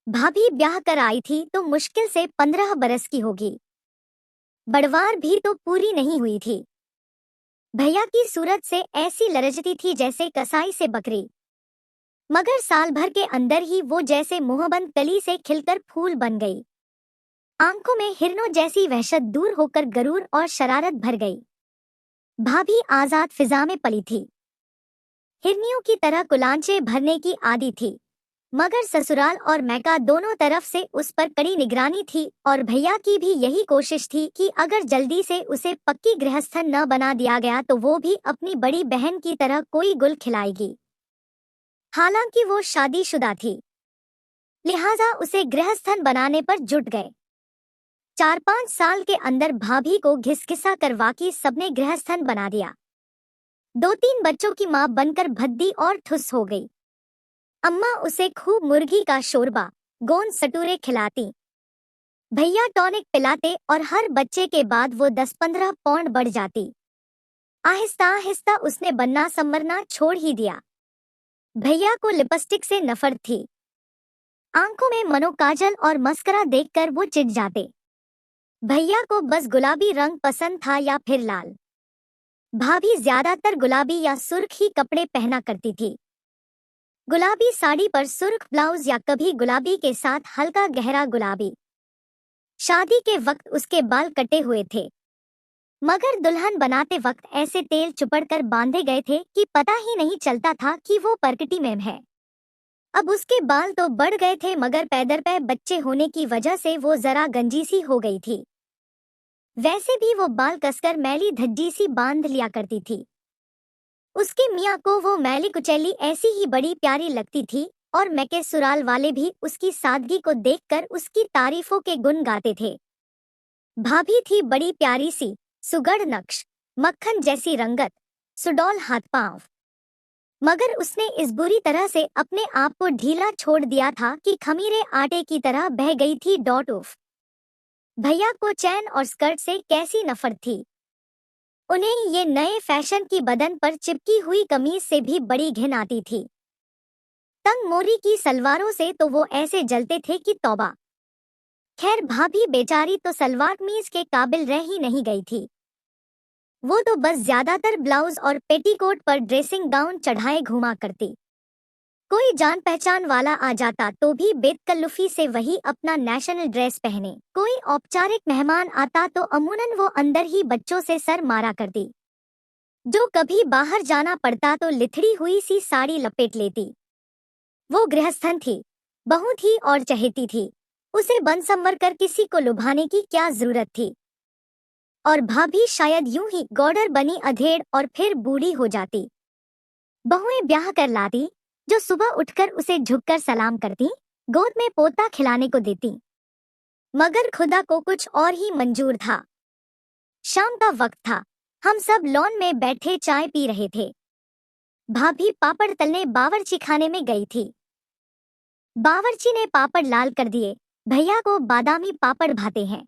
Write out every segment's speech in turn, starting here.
भाभी ब्याह कर आई थी तो मुश्किल से 15 बरस की होगी। बड़वार भी तो पूरी नहीं हुई थी। भैया की सूरत से ऐसी लरजती थी जैसे कसाई से बकरी, मगर साल भर के अंदर ही वो जैसे मुहबंद कली से खिलकर फूल बन गई। आंखों में हिरनों जैसी वहशत दूर होकर गरूर और शरारत भर गई। भाभी आजाद फिजा में पली थी, हिरनियों की तरह कुलांचे भरने की आदी थी, मगर ससुराल और मैका दोनों तरफ से उस पर कड़ी निगरानी थी और भैया की भी यही कोशिश थी कि अगर जल्दी से उसे पक्की गृहस्थन न बना दिया गया तो वो भी अपनी बड़ी बहन की तरह कोई गुल खिलाएगी। हालांकि वो शादीशुदा थी, लिहाजा उसे गृहस्थन बनाने पर जुट गए। 4-5 साल के अंदर भाभी को घिसघिसा कर वाकई सबने गृहस्थन बना दिया। 2-3 बच्चों की मां बनकर भद्दी और ठुस हो गई। अम्मा उसे खूब मुर्गी का शोरबा, गोंद सटूरे खिलाती, भैया टॉनिक पिलाते और हर बच्चे के बाद वो 10-15 पौंड बढ़ जाती। आहिस्ता आहिस्ता उसने बनना संवरना छोड़ ही दिया। भैया को लिपस्टिक से नफरत थी, आंखों में मनोकाजल और मस्करा देखकर वो चिढ़ जाते। भैया को बस गुलाबी रंग पसंद था या फिर लाल। भाभी ज्यादातर गुलाबी या सुर्ख ही कपड़े पहना करती थी, गुलाबी साड़ी पर सुर्ख ब्लाउज या कभी गुलाबी के साथ हल्का गहरा गुलाबी। शादी के वक्त उसके बाल कटे हुए थे, मगर दुल्हन बनाते वक्त ऐसे तेल चुपड़कर बांधे गए थे कि पता ही नहीं चलता था कि वो परकटी में है। अब उसके बाल तो बढ़ गए थे मगर पैदरपै बच्चे होने की वजह से वो जरा गंजी सी हो गई थी। वैसे भी वो बाल कसकर मैली धज्जी सी बांध लिया करती थी। उसके मियाँ को वो मैली कुचैली ऐसी ही बड़ी प्यारी लगती थी और मैके सुराल वाले भी उसकी सादगी को देखकर उसकी तारीफों के गुण गाते थे। भाभी थी बड़ी प्यारी सी, सुगढ़ नक्श, मक्खन जैसी रंगत, सुडौल हाथ पांव, मगर उसने इस बुरी तरह से अपने आप को ढीला छोड़ दिया था कि खमीरे आटे की तरह बह गई थी। उफ, भैया को चैन और स्कर्ट से कैसी नफरत थी। उन्हें ये नए फैशन की बदन पर चिपकी हुई कमीज से भी बड़ी घिन आती थी। तंग मोरी की सलवारों से तो वो ऐसे जलते थे कि तौबा। खैर भाभी बेचारी तो सलवार कमीज के काबिल रह ही नहीं गई थी। वो तो बस ज्यादातर ब्लाउज और पेटीकोट पर ड्रेसिंग गाउन चढ़ाए घुमा करती। कोई जान पहचान वाला आ जाता तो भी बेतकल्लुफी से वही अपना नेशनल ड्रेस पहने। कोई औपचारिक मेहमान आता तो अमूनन वो अंदर ही बच्चों से सर मारा करती। जो कभी बाहर जाना पड़ता तो लिथड़ी हुई सी साड़ी लपेट लेती। वो गृहस्थन थी, बहू थी और चहेती थी, उसे बन संवर कर किसी को लुभाने की क्या जरूरत थी। और भाभी शायद यूं ही गौडर बनी अधेड़ और फिर बूढ़ी हो जाती। बहुएं ब्याह कर लाती जो सुबह उठकर उसे झुककर सलाम करती, गोद में पोता खिलाने को देती। मगर खुदा को कुछ और ही मंजूर था। शाम का वक्त था, हम सब लॉन में बैठे चाय पी रहे थे। भाभी पापड़ तलने बावर्ची खाने में गई थी। बावर्ची ने पापड़ लाल कर दिए। भैया को बादामी पापड़ भाते हैं।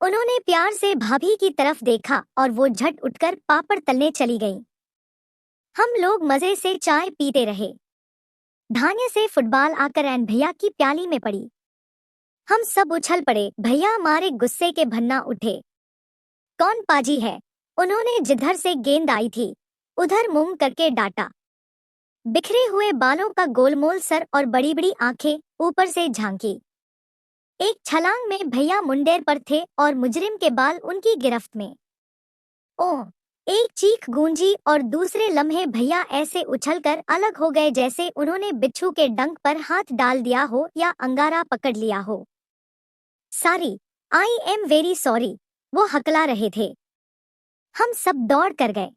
उन्होंने प्यार से भाभी की तरफ देखा और वो झट उठकर पापड़ तलने चली गईं। हम लोग मजे से चाय पीते रहे। धान्य से फुटबॉल आकर एन भैया की प्याली में पड़ी। हम सब उछल पड़े। भैया हमारे गुस्से के भन्ना उठे। कौन पाजी है? उन्होंने जिधर से गेंद आई थी उधर मुंह करके डांटा। बिखरे हुए बालों का गोलमोल सर और बड़ी बड़ी आंखें ऊपर से झांकी। एक छलांग में भैया मुंडेर पर थे और मुजरिम के बाल उनकी गिरफ्त में। ओह! एक चीख गूंजी और दूसरे लम्हे भैया ऐसे उछलकर अलग हो गए जैसे उन्होंने बिच्छू के डंक पर हाथ डाल दिया हो या अंगारा पकड़ लिया हो। Sorry, I am very sorry, वो हकला रहे थे। हम सब दौड़ कर गए।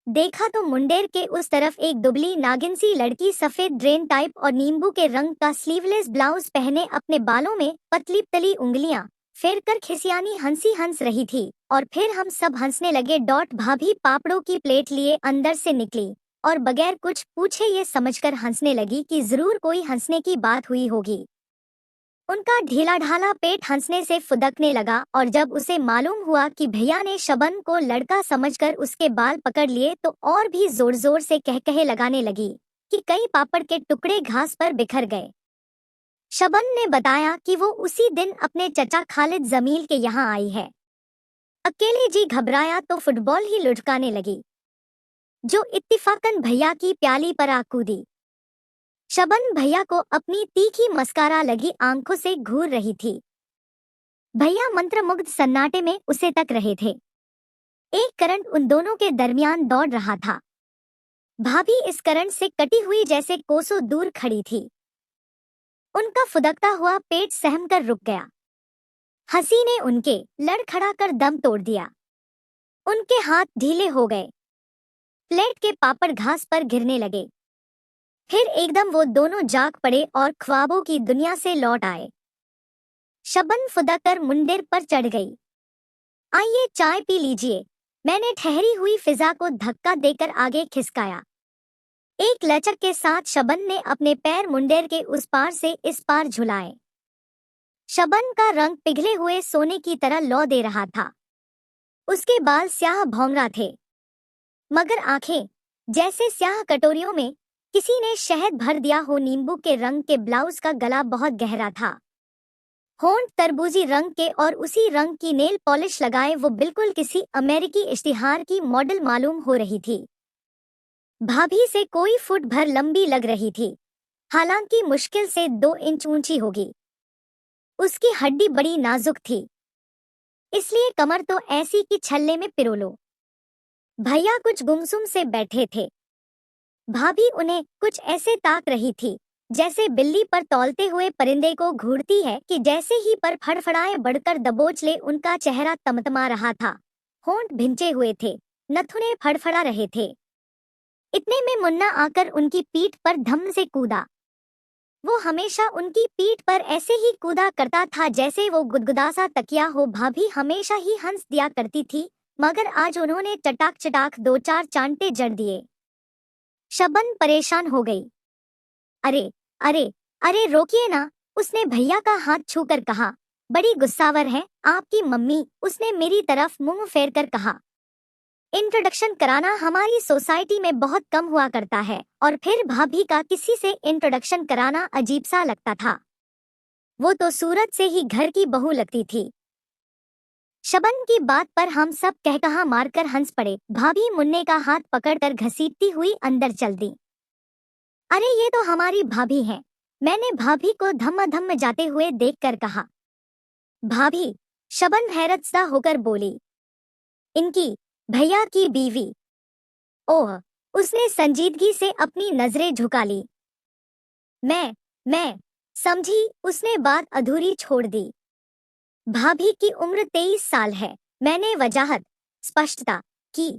देखा तो मुंडेर के उस तरफ एक दुबली नागिन सी लड़की सफेद ड्रेन टाइप और नींबू के रंग का स्लीवलेस ब्लाउज पहने अपने बालों में पतली तली उंगलियां फेर कर खिसियानी हंसी हंस रही थी और फिर हम सब हंसने लगे। भाभी पापड़ों की प्लेट लिए अंदर से निकली और बगैर कुछ पूछे ये समझकर हंसने लगी कि जरूर कोई हंसने की बात हुई होगी। उनका ढीला ढाला पेट हंसने से फुदकने लगा और जब उसे मालूम हुआ कि भैया ने शबन को लड़का समझकर उसके बाल पकड़ लिए तो और भी जोर जोर से कहकहे लगाने लगी कि कई पापड़ के टुकड़े घास पर बिखर गए। शबन ने बताया कि वो उसी दिन अपने चचा खालिद जमील के यहाँ आई है। अकेले जी घबराया तो फुटबॉल ही लुढ़काने लगी, जो इत्तिफाकन भैया की प्याली पर आ कूदी। शबन भैया को अपनी तीखी मस्कारा लगी आंखों से घूर रही थी। भैया मंत्रमुग्ध सन्नाटे में उसे तक रहे थे। एक करंट उन दोनों के दरमियान दौड़ रहा था। भाभी इस करंट से कटी हुई जैसे कोसों दूर खड़ी थी। उनका फुदकता हुआ पेट सहमकर रुक गया। हंसी ने उनके लड़खड़ा कर दम तोड़ दिया। उनके हाथ ढीले हो गए। प्लेट के पापड़ घास पर गिरने लगे। फिर एकदम वो दोनों जाग पड़े और ख्वाबों की दुनिया से लौट आए। शबन फुदककर मुंडेर पर चढ़ गई। आइए चाय पी लीजिए, मैंने ठहरी हुई फिजा को धक्का देकर आगे खिसकाया। एक लचक के साथ शबन ने अपने पैर मुंडेर के उस पार से इस पार झुलाए। शबन का रंग पिघले हुए सोने की तरह लौ दे रहा था। उसके बाल स्याह भौंगरा थे, मगर आंखें जैसे स्याह कटोरियों में किसी ने शहद भर दिया हो। नींबू के रंग के ब्लाउज का गला बहुत गहरा था। होंठ तरबूजी रंग के और उसी रंग की नेल पॉलिश लगाए वो बिल्कुल किसी अमेरिकी इश्तिहार की मॉडल मालूम हो रही थी। भाभी से कोई फुट भर लंबी लग रही थी, हालांकि मुश्किल से 2 इंच ऊंची होगी। उसकी हड्डी बड़ी नाजुक थी, इसलिए कमर तो ऐसी कि छल्ले में पिरो लो। भैया कुछ गुमसुम से बैठे थे। भाभी उन्हें कुछ ऐसे ताक रही थी जैसे बिल्ली पर तौलते हुए परिंदे को घूरती है कि जैसे ही पर फड़फड़ाए बढ़कर दबोच ले। उनका चेहरा तमतमा रहा था, होंठ भिंचे हुए थे, नथुने फड़फड़ा रहे थे। इतने में मुन्ना आकर उनकी पीठ पर धम से कूदा। वो हमेशा उनकी पीठ पर ऐसे ही कूदा करता था जैसे वो गुदगुदा सा तकिया हो। भाभी हमेशा ही हंस दिया करती थी, मगर आज उन्होंने चटाक चटाक 2-4 चांटे जड़ दिए। शबन परेशान हो गई। अरे अरे अरे रोकिए ना, उसने भैया का हाथ छूकर कहा। बड़ी गुस्सावर है आपकी मम्मी, उसने मेरी तरफ मुंह फेर कर कहा। इंट्रोडक्शन कराना हमारी सोसाइटी में बहुत कम हुआ करता है, और फिर भाभी का किसी से इंट्रोडक्शन कराना अजीब सा लगता था। वो तो सूरत से ही घर की बहू लगती थी। शबन की बात पर हम सब कहकहा मारकर हंस पड़े। भाभी मुन्ने का हाथ पकड़कर घसीटती हुई अंदर चल दी। अरे ये तो हमारी भाभी हैं, मैंने भाभी को धम्म जाते हुए देखकर कहा। भाभी? शबन हैरतज़दा होकर बोली। इनकी भैया की बीवी। ओह, उसने संजीदगी से अपनी नजरें झुका ली। मैं समझी, उसने बात अधूरी छोड़ दी। भाभी की उम्र 23 साल है, मैंने वजाहत स्पष्टता की।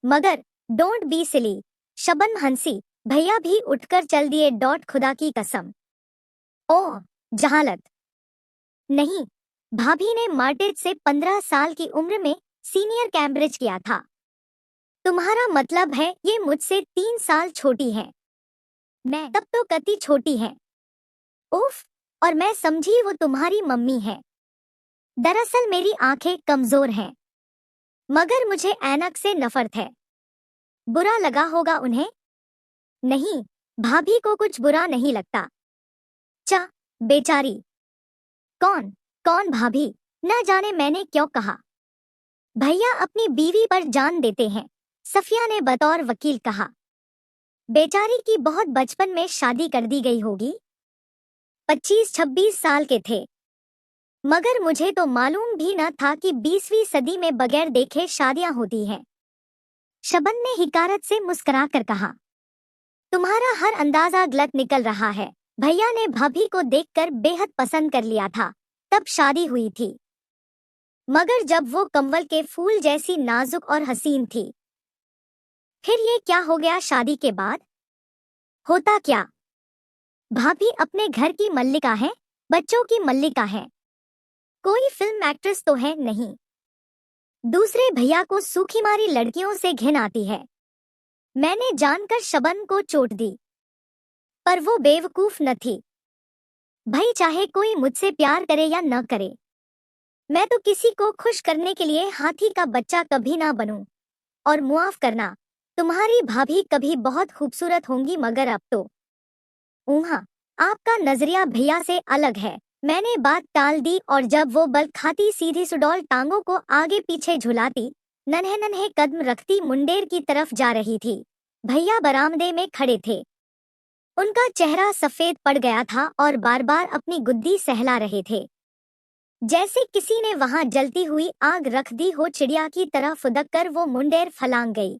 मगर डोंट बी सिली, शबन हंसी। भैया भी उठकर चल दिए। खुदा की कसम। ओह, जहालत नहीं, भाभी ने मार्टेज से 15 साल की उम्र में सीनियर कैम्ब्रिज किया था। तुम्हारा मतलब है ये मुझसे 3 साल छोटी है? मैं तब तो कति छोटी है। उफ, और मैं समझी वो तुम्हारी मम्मी है। दरअसल मेरी आंखें कमजोर हैं, मगर मुझे ऐनक से नफरत है। बुरा लगा होगा उन्हें? नहीं, भाभी को कुछ बुरा नहीं लगता। चा बेचारी। कौन कौन भाभी? न जाने मैंने क्यों कहा। भैया अपनी बीवी पर जान देते हैं, सफिया ने बतौर वकील कहा। बेचारी की बहुत बचपन में शादी कर दी गई होगी। 25-26 साल के थे, मगर मुझे तो मालूम भी न था कि 20वीं सदी में बगैर देखे शादियां होती हैं। शबन ने हिकारत से मुस्कुराकर कहा। तुम्हारा हर अंदाजा गलत निकल रहा है। भैया ने भाभी को देखकर बेहद पसंद कर लिया था, तब शादी हुई थी। मगर जब वो कमल के फूल जैसी नाजुक और हसीन थी। फिर ये क्या हो गया शादी के बाद? होता क्या? भाभी अपने घर की मल्लिका है, बच्चों की मल्लिका है, कोई फिल्म एक्ट्रेस तो है नहीं। दूसरे भैया को सूखी मारी लड़कियों से घिन आती है। मैंने जानकर शबन को चोट दी, पर वो बेवकूफ न थी। भाई चाहे कोई मुझसे प्यार करे या न करे, मैं तो किसी को खुश करने के लिए हाथी का बच्चा कभी ना बनूं। और मुआफ करना, तुम्हारी भाभी कभी बहुत खूबसूरत होंगी, मगर अब तो ऊहा आपका नजरिया भैया से अलग है। मैंने बात टाल दी और जब वो बल खाती सीधी सुडौल टांगों को आगे पीछे झुलाती नन्हे नन्हे कदम रखती मुंडेर की तरफ जा रही थी। भैया बरामदे में खड़े थे। उनका चेहरा सफेद पड़ गया था और बार बार अपनी गुद्दी सहला रहे थे, जैसे किसी ने वहां जलती हुई आग रख दी हो। चिड़िया की तरह फुदक कर वो मुंडेर फलांग गई।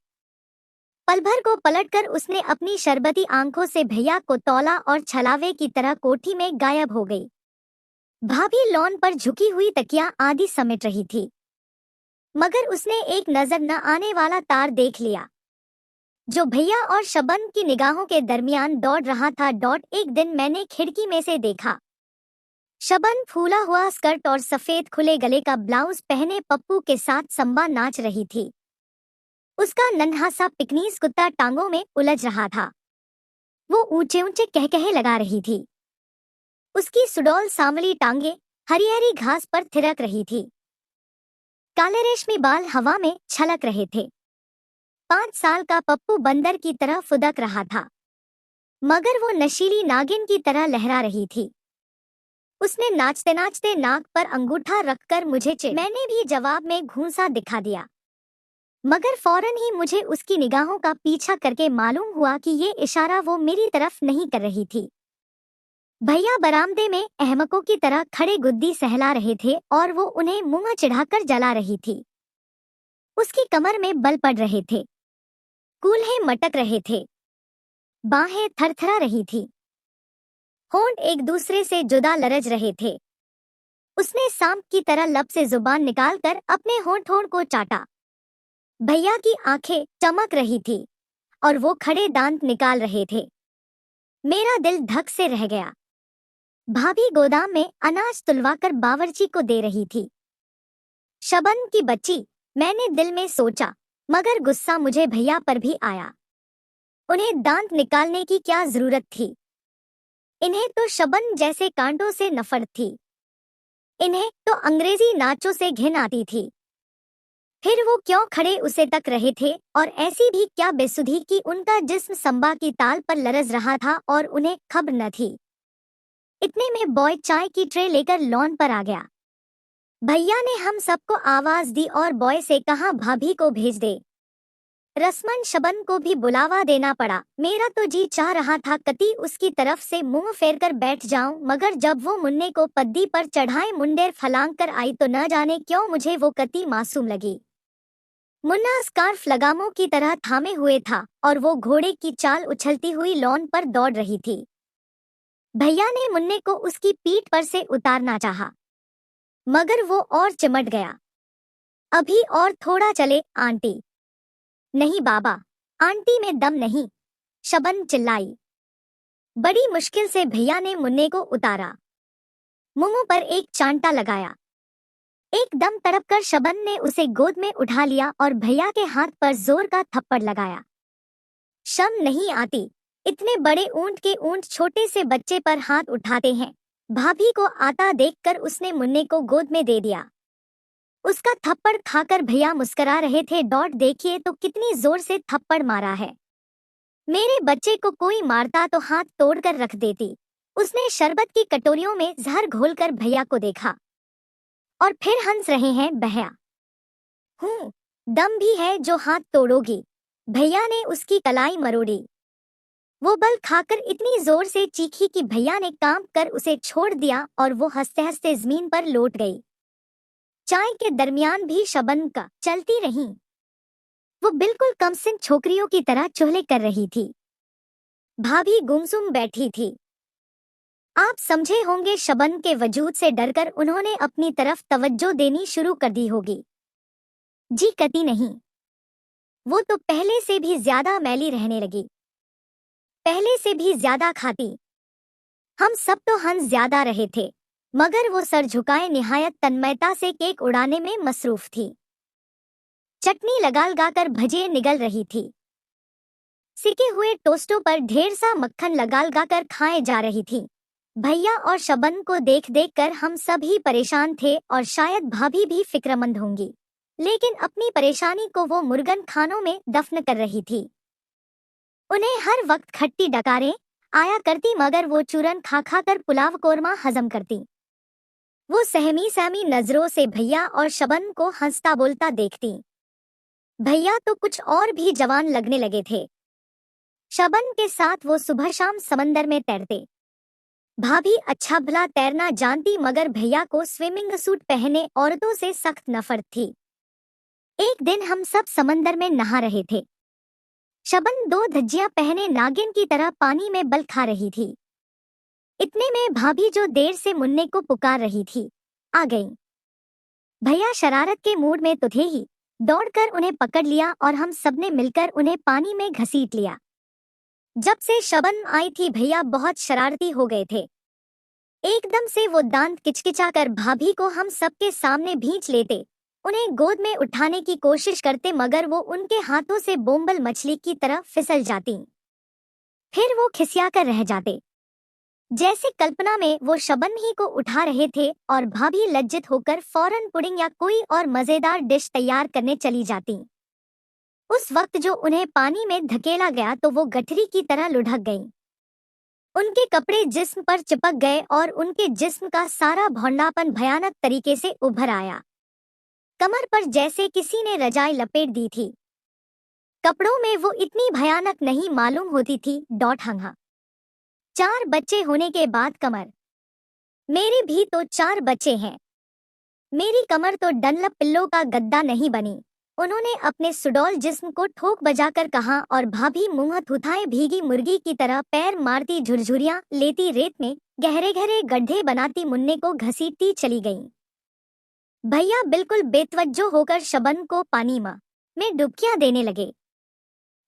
पल भर को पलटकर उसने अपनी शरबती आंखों से भैया को तौला और छलावे की तरह कोठी में गायब हो गई। भाभी लॉन पर झुकी हुई तकिया आदि समेट रही थी, मगर उसने एक नजर न आने वाला तार देख लिया जो भैया और शबन की निगाहों के दरमियान दौड़ रहा था। एक दिन मैंने खिड़की में से देखा, शबन फूला हुआ स्कर्ट और सफेद खुले गले का ब्लाउज पहने पप्पू के साथ संबा नाच रही थी। उसका नन्हा सा पिकनीज कुत्ता टांगों में उलझ रहा था। वो ऊंचे ऊंचे कहकहे लगा रही थी। उसकी सुडौल सांवली टांगे हरी घास पर थिरक रही थी। काले रेशमी बाल हवा में छलक रहे थे। 5 साल का पप्पू बंदर की तरह फुदक रहा था, मगर वो नशीली नागिन की तरह लहरा रही थी। उसने नाचते नाचते नाक पर अंगूठा रखकर मुझे मैंने भी जवाब में घूंसा दिखा दिया, मगर फौरन ही मुझे उसकी निगाहों का पीछा करके मालूम हुआ कि ये इशारा वो मेरी तरफ नहीं कर रही थी। भैया बरामदे में अहमकों की तरह खड़े गुद्दी सहला रहे थे और वो उन्हें मुंह चिढ़ाकर जला रही थी। उसकी कमर में बल पड़ रहे थे, कूल्हे मटक रहे थे, बाहें थरथरा रही थी, होंठ एक दूसरे से जुदा लरज रहे थे। उसने सांप की तरह लब से जुबान निकालकर अपने होंठों को चाटा। भैया की आंखें चमक रही थी और वो खड़े दांत निकाल रहे थे। मेरा दिल धक से रह गया। भाभी गोदाम में अनाज तुलवाकर बावर्ची को दे रही थी। शबन की बच्ची, मैंने दिल में सोचा, मगर गुस्सा मुझे भैया पर भी आया। उन्हें दांत निकालने की क्या जरूरत थी? इन्हें तो शबन जैसे कांटों से नफरत थी। इन्हें तो अंग्रेजी नाचों से घिन आती थी। फिर वो क्यों खड़े उसे तक रहे थे? और ऐसी भी क्या बेसुधी कि उनका जिस्म संबा की ताल पर लरज रहा था और उन्हें खबर न थी। इतने में बॉय चाय की ट्रे लेकर लॉन पर आ गया। भैया ने हम सबको आवाज दी और बॉय से कहा भाभी को भेज दे। रसमन शबन को भी बुलावा देना पड़ा। मेरा तो जी चाह रहा था कति उसकी तरफ से मुंह फेर कर बैठ जाऊं, मगर जब वो मुन्ने को पद्दी पर चढ़ाए मुंडेर फलांग कर आई तो न जाने क्यों मुझे वो कति मासूम लगी। मुन्ना स्कार्फ लगामों की तरह थामे हुए था और वो घोड़े की चाल उछलती हुई लॉन पर दौड़ रही थी। भैया ने मुन्ने को उसकी पीठ पर से उतारना चाहा, मगर वो और चिमट गया। अभी और थोड़ा चले आंटी। नहीं बाबा, आंटी में दम नहीं, शबन चिल्लाई। बड़ी मुश्किल से भैया ने मुन्ने को उतारा, मुंह पर एक चांटा लगाया। एकदम तड़पकर शबन ने उसे गोद में उठा लिया और भैया के हाथ पर जोर का थप्पड़ लगाया। शर्म नहीं आती? इतने बड़े ऊंट के ऊंट छोटे से बच्चे पर हाथ उठाते हैं। भाभी को आता देखकर उसने मुन्ने को गोद में दे दिया। उसका थप्पड़ खाकर भैया मुस्कुरा रहे थे। देखिए तो कितनी जोर से थप्पड़ मारा है। मेरे बच्चे को कोई मारता तो हाथ तोड़कर रख देती। उसने शरबत की कटोरियों में जहर घोलकर भैया को देखा। और फिर हंस रहे हैं भैया। दम भी है जो हाथ तोड़ोगी। भैया ने उसकी कलाई मरोड़ी। वो बल खाकर इतनी जोर से चीखी कि भैया ने कांप कर उसे छोड़ दिया और वो हंसते हंसते जमीन पर लौट गई। चाय के दरमियान भी शबन का चलती रही। वो बिल्कुल कमसिन छोकरियों की तरह चुहले कर रही थी। भाभी गुमसुम बैठी थी। आप समझे होंगे शबन के वजूद से डरकर उन्होंने अपनी तरफ तवज्जो देनी शुरू कर दी होगी। जी कती नहीं, वो तो पहले से भी ज्यादा मैली रहने लगी, पहले से भी ज्यादा खाती। हम सब तो हंस ज्यादा रहे थे, मगर वो सर झुकाए निहायत तन्मयता से केक उड़ाने में मसरूफ थी। चटनी लगा भजिए निगल रही थी। सिके हुए टोस्टों पर ढेर सा मक्खन लगा खाए जा रही थी। भैया और शबन को देख देख कर हम सभी परेशान थे और शायद भाभी भी फिक्रमंद होंगी, लेकिन अपनी परेशानी को वो मुर्गन खानों में दफन कर रही थी। उन्हें हर वक्त खट्टी डकारें, आया करती, मगर वो चूरन खा खा कर पुलाव कोरमा हजम करती। वो सहमी सहमी नजरों से भैया और शबन को हंसता बोलता देखती। भैया तो कुछ और भी जवान लगने लगे थे। शबन के साथ वो सुबह शाम समंदर में तैरते। भाभी अच्छा भला तैरना जानती, मगर भैया को स्विमिंग सूट पहने औरतों से सख्त नफरत थी। एक दिन हम सब समंदर में नहा रहे थे। शबन दो धज्जियां पहने नागिन की तरह पानी में बल खा रही थी। इतने में भाभी, जो देर से मुन्ने को पुकार रही थी, आ गई। भैया शरारत के मूड में तो थे ही, दौड़कर उन्हें पकड़ लिया और हम सबने मिलकर उन्हें पानी में घसीट लिया। जब से शबन आई थी भैया बहुत शरारती हो गए थे। एकदम से वो दांत किचकिचाकर भाभी को हम सबके सामने भींच लेते, उन्हें गोद में उठाने की कोशिश करते, मगर वो उनके हाथों से बोंबल मछली की तरह फिसल जाती। फिर वो खिसियाकर रह जाते, जैसे कल्पना में वो शबन ही को उठा रहे थे, और भाभी लज्जित होकर फौरन पुडिंग या कोई और मजेदार डिश तैयार करने चली जाती। उस वक्त जो उन्हें पानी में धकेला गया तो वो गठरी की तरह लुढ़क गई। उनके कपड़े जिस्म पर चिपक गए और उनके जिस्म का सारा भौंडापन भयानक तरीके से उभर आया। कमर पर जैसे किसी ने रजाई लपेट दी थी। कपड़ों में वो इतनी भयानक नहीं मालूम होती थी। हंगा 4 बच्चे होने के बाद कमर। मेरे भी तो 4 बच्चे हैं। मेरी कमर तो डनलप पिल्लो का गद्दा नहीं बनी, उन्होंने अपने सुडौल जिस्म को ठोक बजाकर कहा, और भाभी मुंह थुथाए भीगी मुर्गी की तरह पैर मारती, झुरझुरियां लेती, रेत में गहरे गहरे गड्ढे बनाती मुन्ने को घसीटती चली गईं। भैया बिल्कुल बेतवज्जो होकर शबन को पानी में डुबकियां देने लगे।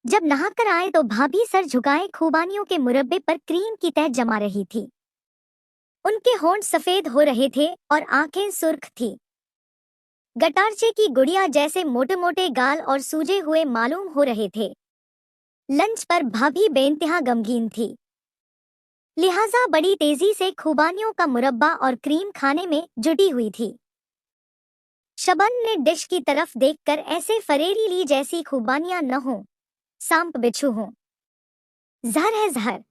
जब नहाकर आए तो भाभी सर झुकाए खूबानियों के मुरब्बे पर क्रीम की तह जमा रही थी। उनके होंठ सफेद हो रहे थे और आंखें सुर्ख थी। गटारचे की गुड़िया जैसे मोटे मोटे गाल और सूजे हुए मालूम हो रहे थे। लंच पर भाभी बेइंतहा गमगीन थी, लिहाजा बड़ी तेजी से खूबानियों का मुरब्बा और क्रीम खाने में जुटी हुई थी। शबन ने डिश की तरफ देखकर ऐसे फरेरी ली जैसी खूबानियां न हो, सांप बिच्छू हो। जहर है जहर,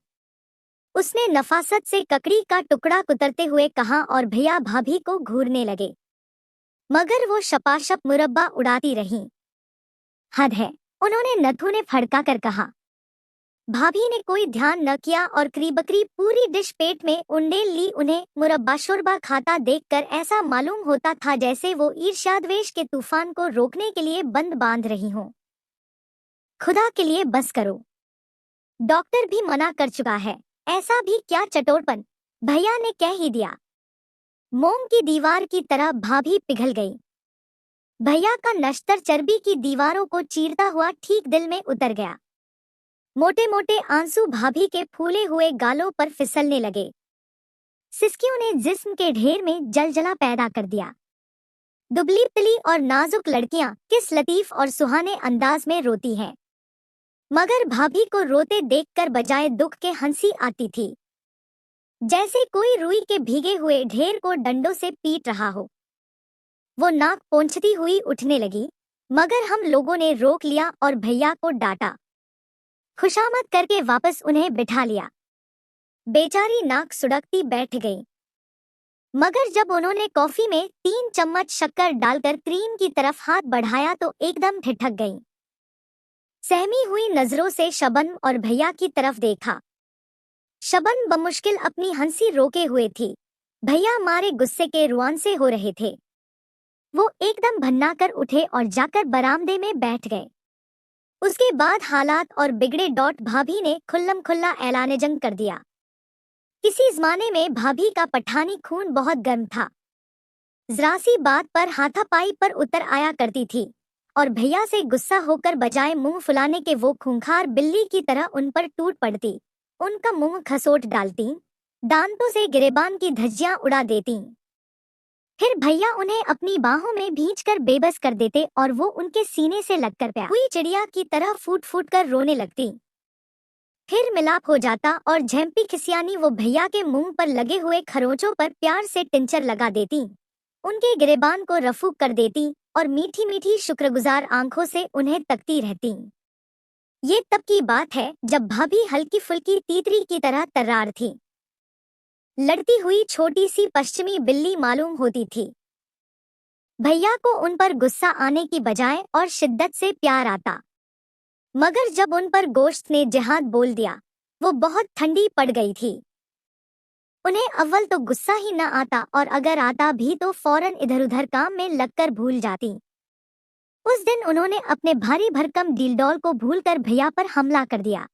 उसने नफासत से ककड़ी का टुकड़ा कुतरते हुए कहा, और भैया भाभी को घूरने लगे, मगर वो शपाशप मुरब्बा उड़ाती रहीं। हद है, उन्होंने नथुने फड़का कर कहा। भाभी ने कोई ध्यान न किया और करीबकरीब पूरी डिश पेट में उंडेल ली। उन्हें मुरब्बा शुरबा खाता देखकर ऐसा मालूम होता था जैसे वो ईर्ष्याद्वेष के तूफान को रोकने के लिए बंद बांध रही हों। खुदा के लिए बस करो, डॉक्टर भी मना कर चुका है। ऐसा भी क्या चटोरपन, भैया ने कह ही दिया। मोम की दीवार की तरह भाभी पिघल गई। भैया का नश्तर चर्बी की दीवारों को चीरता हुआ ठीक दिल में उतर गया। मोटे मोटे आंसू भाभी के फूले हुए गालों पर फिसलने लगे। सिसकियों ने जिस्म के ढेर में जलजला पैदा कर दिया। दुबली पतली और नाजुक लड़कियां किस लतीफ और सुहाने अंदाज में रोती हैं, मगर भाभी को रोते देखकर बजाय दुख के हंसी आती थी, जैसे कोई रुई के भीगे हुए ढेर को डंडों से पीट रहा हो। वो नाक पोंछती हुई उठने लगी, मगर हम लोगों ने रोक लिया और भैया को डांटा। खुशामद करके वापस उन्हें बिठा लिया। बेचारी नाक सुड़कती बैठ गई, मगर जब उन्होंने कॉफी में 3 चम्मच शक्कर डालकर क्रीम की तरफ हाथ बढ़ाया तो एकदम ठिठक गई। सहमी हुई नजरों से शबन और भैया की तरफ देखा। शबन बमुश्किल अपनी हंसी रोके हुए थी। भैया मारे गुस्से के रुआंसे हो रहे थे। वो एकदम भन्ना कर उठे और जाकर बरामदे में बैठ गए। उसके बाद हालात और बिगड़े। भाभी ने खुल्लम खुल्ला ऐलान जंग कर दिया। किसी जमाने में भाभी का पठानी खून बहुत गर्म था। जरा सी बात पर हाथापाई पर उतर आया करती थी, और भैया से गुस्सा होकर बजाय मुंह फुलाने के वो खूंखार बिल्ली की तरह उन पर टूट पड़ती, उनका मुंह खसोट डालती, दांतों से गिरेबान की धज्जियां उड़ा देती। फिर भैया उन्हें अपनी बाहों में भींचकर बेबस कर देते और वो उनके सीने से लगकर प्यार हुई चिड़िया की तरह फूट फूट कर रोने लगती। फिर मिलाप हो जाता और झेंपी खिसियानी वो भैया के मुंह पर लगे हुए खरोंचों पर प्यार से टिंचर लगा देती, उनके गिरेबान को रफू कर देती और मीठी मीठी शुक्रगुजार आंखों से उन्हें तकती रहती। ये तब की बात है जब भाभी हल्की फुल्की तीतरी की तरह तर्रार थी। लड़ती हुई छोटी सी पश्चिमी बिल्ली मालूम होती थी। भैया को उन पर गुस्सा आने की बजाय और शिद्दत से प्यार आता। मगर जब उन पर गोश्त ने जिहाद बोल दिया, वो बहुत ठंडी पड़ गई थी। उन्हें अव्वल तो गुस्सा ही न आता और अगर आता भी तो फौरन इधर उधर काम में लगकर भूल जाती। उस दिन उन्होंने अपने भारी भरकम डीलडॉल को भूलकर भैया पर हमला कर दिया।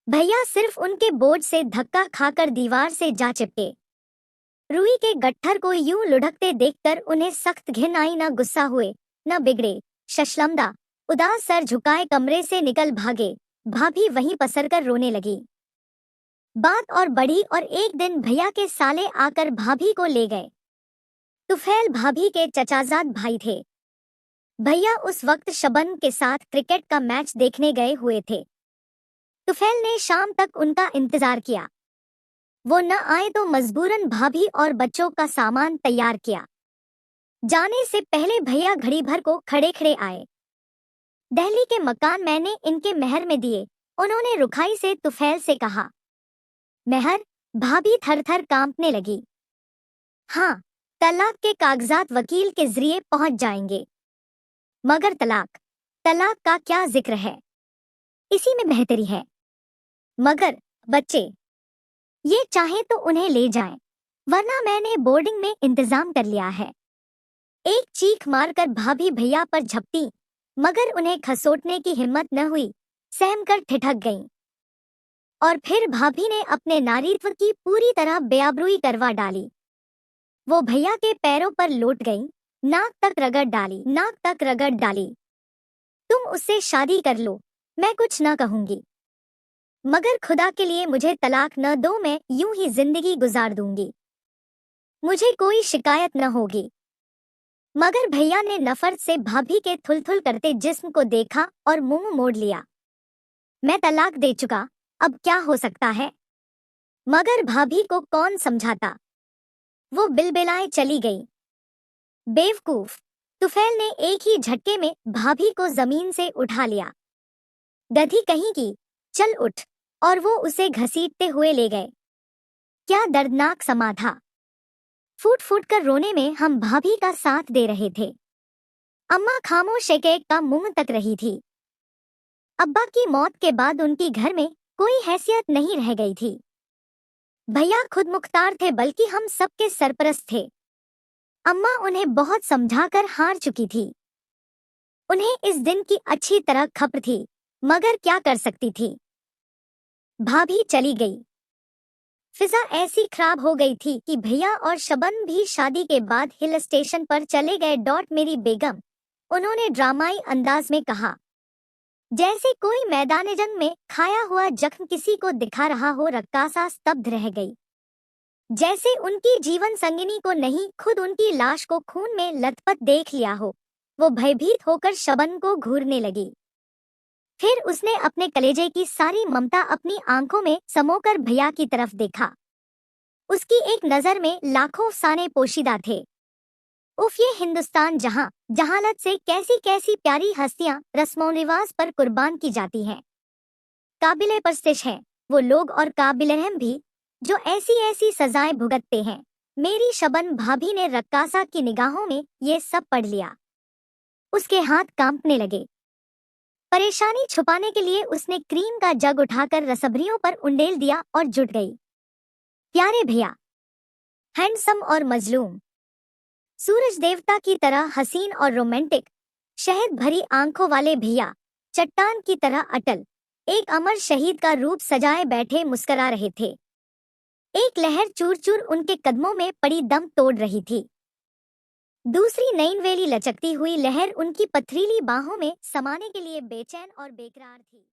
भैया सिर्फ उनके बोझ से धक्का खाकर दीवार से जा चिपके। रुई के गट्ठर को यूं लुढ़कते देखकर उन्हें सख्त घिन आई। न गुस्सा हुए न बिगड़े, शशलमदा उदास सर झुकाए कमरे से निकल भागे। भाभी वहीं पसरकर रोने लगी। बात और बढ़ी और एक दिन भैया के साले आकर भाभी को ले गए। तुफैल भाभी के चचाजाद भाई थे। भैया उस वक्त शबन के साथ क्रिकेट का मैच देखने गए हुए थे। तुफैल ने शाम तक उनका इंतजार किया। वो न आए तो मजबूरन भाभी और बच्चों का सामान तैयार किया। जाने से पहले भैया घड़ी भर को खड़े खड़े आए। दिल्ली के मकान मैंने इनके मेहर में दिए, उन्होंने रुखाई से तुफैल से कहा। मेहर? भाभी थर थर कांपने लगी। हाँ, तलाक के कागजात वकील के जरिए पहुंच जाएंगे। मगर तलाक तलाक का क्या जिक्र है, इसी में बेहतरी है। मगर बच्चे, ये चाहे तो उन्हें ले जाएं, वरना मैंने बोर्डिंग में इंतजाम कर लिया है। एक चीख मारकर भाभी भैया पर झपटी, मगर उन्हें खसोटने की हिम्मत न हुई, सहमकर ठिठक गईं। और फिर भाभी ने अपने नारीत्व की पूरी तरह बेआबरूई करवा डाली। वो भैया के पैरों पर लौट गईं, नाक तक रगड़ डाली। तुम उससे शादी कर लो, मैं कुछ न कहूंगी, मगर खुदा के लिए मुझे तलाक न दो, मैं यूं ही जिंदगी गुजार दूंगी, मुझे कोई शिकायत न होगी। मगर भैया ने नफरत से भाभी के थुलथुल करते जिस्म को देखा और मुंह मोड़ लिया। मैं तलाक दे चुका, अब क्या हो सकता है? मगर भाभी को कौन समझाता? वो बिलबिलाए चली गई। बेवकूफ! तुफैल ने एक ही झटके में भाभी को जमीन से उठा लिया। गधी कहीं की, चल उठ! और वो उसे घसीटते हुए ले गए। क्या दर्दनाक समा था। फूट फूट कर रोने में हम भाभी का साथ दे रहे थे। अम्मा खामोश एक का मुंह तक रही थी। अब्बा की मौत के बाद उनकी घर में कोई हैसियत नहीं रह गई थी। भैया खुद मुख्तार थे, बल्कि हम सबके सरपरस्त थे। अम्मा उन्हें बहुत समझाकर हार चुकी थी। उन्हें इस दिन की अच्छी तरह खबर थी, मगर क्या कर सकती थी। भाभी चली गई। फिजा ऐसी खराब हो गई थी कि भैया और शबन भी शादी के बाद हिल स्टेशन पर चले गए। मेरी बेगम, उन्होंने ड्रामाई अंदाज में कहा, जैसे कोई मैदान जंग में खाया हुआ जख्म किसी को दिखा रहा हो। रक्कासा स्तब्ध रह गई, जैसे उनकी जीवन संगिनी को नहीं, खुद उनकी लाश को खून में लथपथ देख लिया हो। वो भयभीत होकर शबन को घूरने लगी। फिर उसने अपने कलेजे की सारी ममता अपनी आंखों में समोकर भैया की तरफ देखा। उसकी एक नजर में लाखों अफसाने पोशीदा थे। उफ, ये हिंदुस्तान जहां जहालत से कैसी कैसी प्यारी हस्तियां रस्मों रिवाज पर कुर्बान की जाती हैं। काबिले परस्तिश हैं वो लोग और काबिल रहम भी जो ऐसी ऐसी सजाएं भुगतते हैं। मेरी शबन भाभी ने रक्कासा की निगाहों में ये सब पढ़ लिया। उसके हाथ कांपने लगे। परेशानी छुपाने के लिए उसने क्रीम का जग उठाकर रसभरियों पर उंडेल दिया और जुट गई। प्यारे भैया, हैंडसम और मजलूम, सूरज देवता की तरह हसीन और रोमांटिक, शहद भरी आंखों वाले भैया, चट्टान की तरह अटल, एक अमर शहीद का रूप सजाए बैठे मुस्करा रहे थे। एक लहर चूर चूर उनके कदमों में पड़ी दम तोड़ रही थी। दूसरी नैनवेली लचकती हुई लहर उनकी पथरीली बाहों में समाने के लिए बेचैन और बेकरार थी।